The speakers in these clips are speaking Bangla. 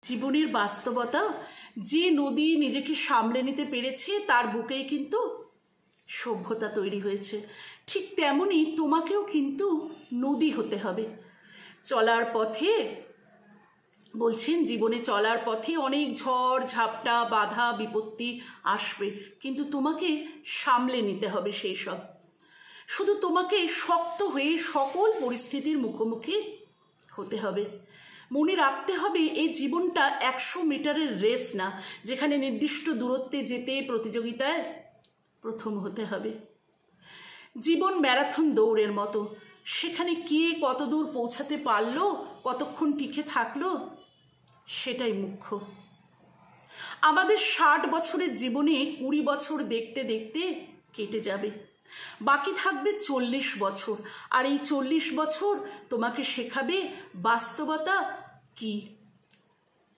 জীবনের বাস্তবতা, যে নদী নিজেকে সামলে নিতে পেরেছে তার বুকেই কিন্তু সভ্যতা তৈরি হয়েছে। ঠিক তেমনি তোমাকেও কিন্তু নদী হতে হবে। চলার পথে বলছেন, জীবনে চলার পথে অনেক ঝড় ঝাপটা বাধা বিপত্তি আসবে, কিন্তু তোমাকে সামলে নিতে হবে সেই সব। শুধু তোমাকে শক্ত হয়ে সকল পরিস্থিতির মুখোমুখি হতে হবে। মনে রাখতে হবে এই জীবনটা 100 মিটারের রেস না, যেখানে নির্দিষ্ট দূরত্বে যেতে প্রতিযোগিতায় প্রথম হতে হবে। জীবন ম্যারাথন দৌড়ের মতো, সেখানে কে কত দূর পৌঁছাতে পারলো, কতক্ষণ টিকে থাকলো, সেটাই মুখ্য। আমাদের 60 বছরের জীবনে 20 বছর দেখতে দেখতে কেটে যাবে, বাকি থাকবে 40 বছর। আর এই 40 বছর তোমাকে শেখাবে বাস্তবতা কি,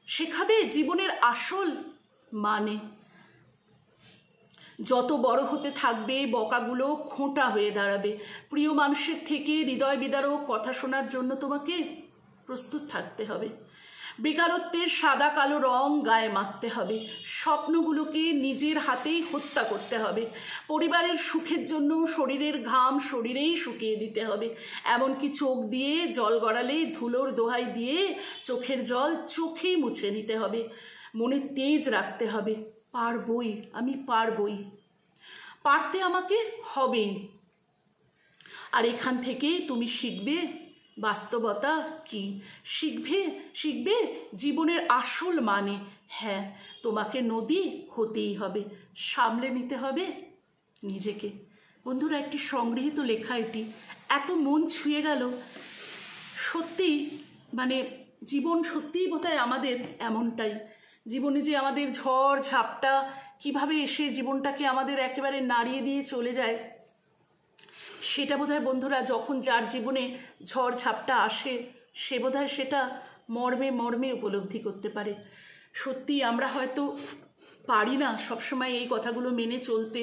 শেখাবে জীবনের আসল মানে। যত বড় হতে থাকবে বকাগুলো খোঁটা হয়ে দাঁড়াবে। প্রিয় মানুষের থেকে হৃদয় বিদারক কথা শোনার জন্য তোমাকে প্রস্তুত থাকতে হবে। বেকারত্বের সাদা কালো রং গায়ে মাখতে হবে। স্বপ্নগুলোকে নিজের হাতেই হত্যা করতে হবে। পরিবারের সুখের জন্য শরীরের ঘাম শরীরেই শুকিয়ে দিতে হবে। এমনকি চোখ দিয়ে জল গড়ালে ধুলোর দোহাই দিয়ে চোখের জল চোখেই মুছে নিতে হবে। মনে তেজ রাখতে হবে, পারবই, আমি পারবই, পারতে আমাকে হবেই। আর এখান থেকে তুমি শিখবে বাস্তবতা কি, শিখবে জীবনের আসল মানে। হ্যাঁ, তোমাকে নদী হতেই হবে, সামলে নিতে হবে নিজেকে। বন্ধুরা, একটি সংগৃহীত লেখা এটি, এত মন ছুঁয়ে গেল। সত্যি মানে জীবন সত্যিই বোধহয় আমাদের এমনটাই। জীবনে যে আমাদের ঝড় ঝাপটা কিভাবে এসে জীবনটাকে আমাদের একেবারে নাড়িয়ে দিয়ে চলে যায়, সেটা বোধহয় বন্ধুরা যখন যার জীবনে ঝড় ঝাপটা আসে সে বোধহয় সেটা মর্মে মর্মে উপলব্ধি করতে পারে। সত্যি আমরা হয়তো পারি না সবসময় এই কথাগুলো মেনে চলতে,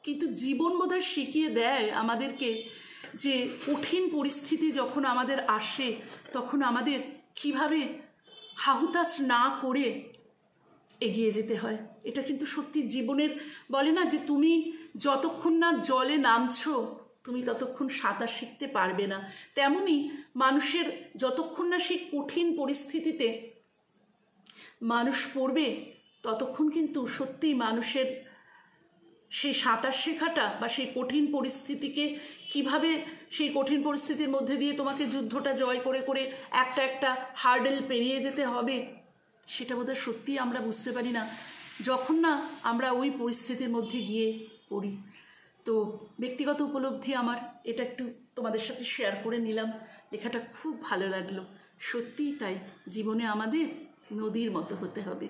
কিন্তু জীবন বোধহয় শিখিয়ে দেয় আমাদেরকে যে কঠিন পরিস্থিতি যখন আমাদের আসে তখন আমাদের কিভাবে হাহুতাশ না করে এগিয়ে যেতে হয়। এটা কিন্তু সত্যি জীবনের, বলে না যে তুমি যতক্ষণ না জলে নামছো তুমি ততক্ষণ সাঁতার শিখতে পারবে না। তেমনি মানুষের যতক্ষণ না সেই কঠিন পরিস্থিতিতে মানুষ পড়বে ততক্ষণ কিন্তু সত্যি মানুষের সেই সাঁতার শেখাটা বা সেই কঠিন পরিস্থিতিকে কিভাবে সেই কঠিন পরিস্থিতির মধ্যে দিয়ে তোমাকে যুদ্ধটা জয় করে করে একটা একটা হার্ডেল পেরিয়ে যেতে হবে, সেটা বোধহয় সত্যিই আমরা বুঝতে পারি না যখন না আমরা ওই পরিস্থিতির মধ্যে গিয়ে পড়ি। তো ব্যক্তিগত উপলব্ধি আমার, এটা একটু তোমাদের সাথে শেয়ার করে নিলাম। লেখাটা খুব ভালো লাগলো। সত্যিই তাই, জীবনে আমাদের নদীর মতো হতে হবে।